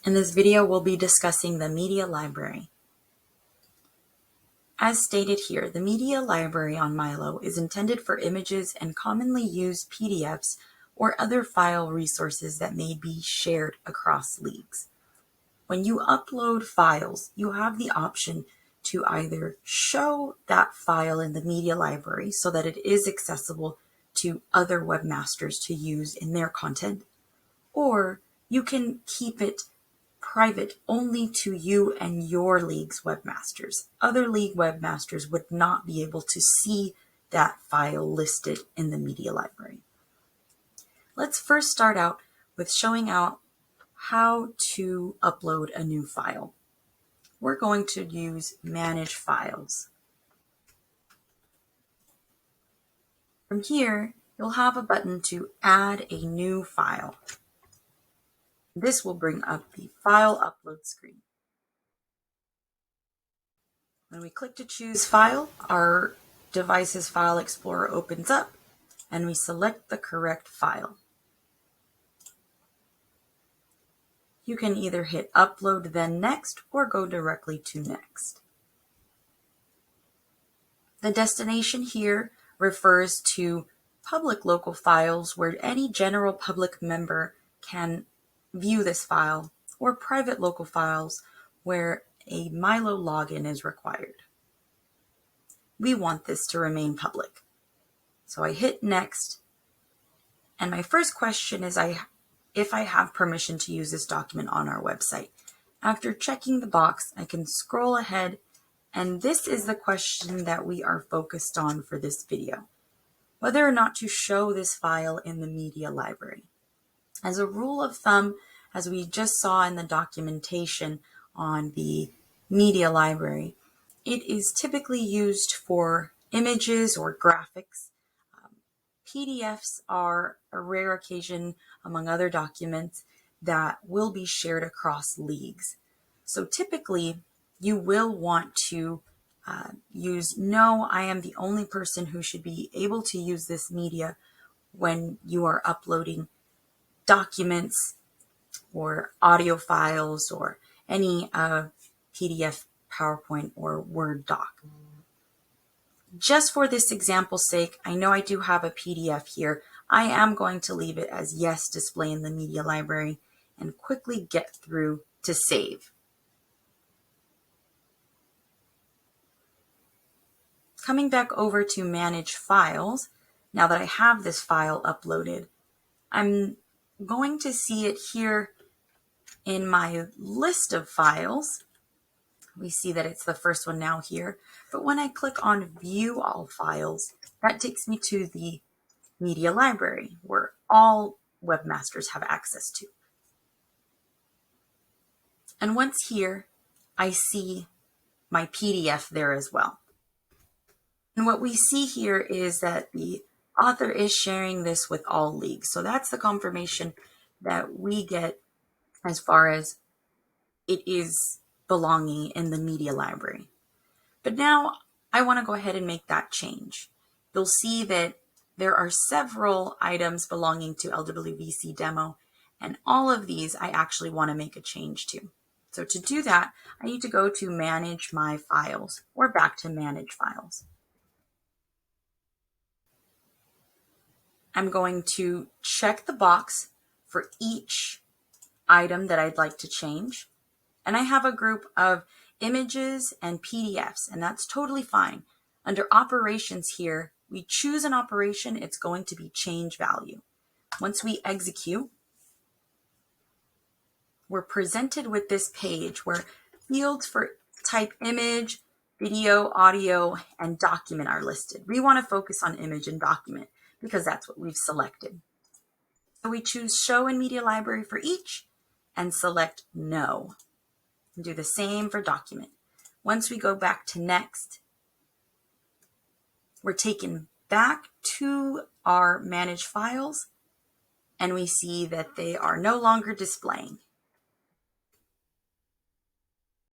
In this video, we'll be discussing the media library. As stated here, the media library on Milo is intended for images and commonly used PDFs or other file resources that may be shared across leagues. When you upload files, you have the option to either show that file in the media library so that it is accessible to other webmasters to use in their content, or you can keep it private only to you and your league's webmasters. Other league webmasters would not be able to see that file listed in the media library. Let's first start out with showing out how to upload a new file. We're going to use Manage Files. From here, you'll have a button to add a new file. This will bring up the file upload screen. When we click to choose file, our device's File Explorer opens up and we select the correct file. You can either hit Upload then Next or go directly to Next. The destination here refers to public local files where any general public member can view this file, or private local files where a Milo login is required. We want this to remain public. So I hit Next, and my first question is if I have permission to use this document on our website. After checking the box, I can scroll ahead, and this is the question that we are focused on for this video: whether or not to show this file in the media library. As a rule of thumb, as we just saw in the documentation on the media library, it is typically used for images or graphics. PDFs are a rare occasion, among other documents, that will be shared across leagues. So typically, you will want to use "No, I am the only person who should be able to use this media" when you are uploading documents or audio files or any PDF, PowerPoint, or Word doc. Just for this example's sake, I know I do have a PDF here. I am going to leave it as yes, display in the media library, and quickly get through to save. Coming back over to Manage Files, now that I have this file uploaded, I'm going to see it here in my list of files. We see that it's the first one now here, but when I click on View All Files, that takes me to the media library where all webmasters have access to. And once here, I see my PDF there as well. And what we see here is that the author is sharing this with all leagues. So that's the confirmation that we get as far as it is belonging in the media library. But now I want to go ahead and make that change. You'll see that there are several items belonging to LWVC demo, and all of these I actually want to make a change to. So to do that, I need to go to Manage My Files, or back to Manage Files. I'm going to check the box for each item that I'd like to change. And I have a group of images and PDFs, and that's totally fine. Under Operations here, we choose an operation, it's going to be change value. Once we execute, we're presented with this page where fields for type image, video, audio, and document are listed. We want to focus on image and document because that's what we've selected. So we choose Show in Media Library for each and select No. And do the same for document. Once we go back to Next, we're taken back to our Manage Files, and we see that they are no longer displaying.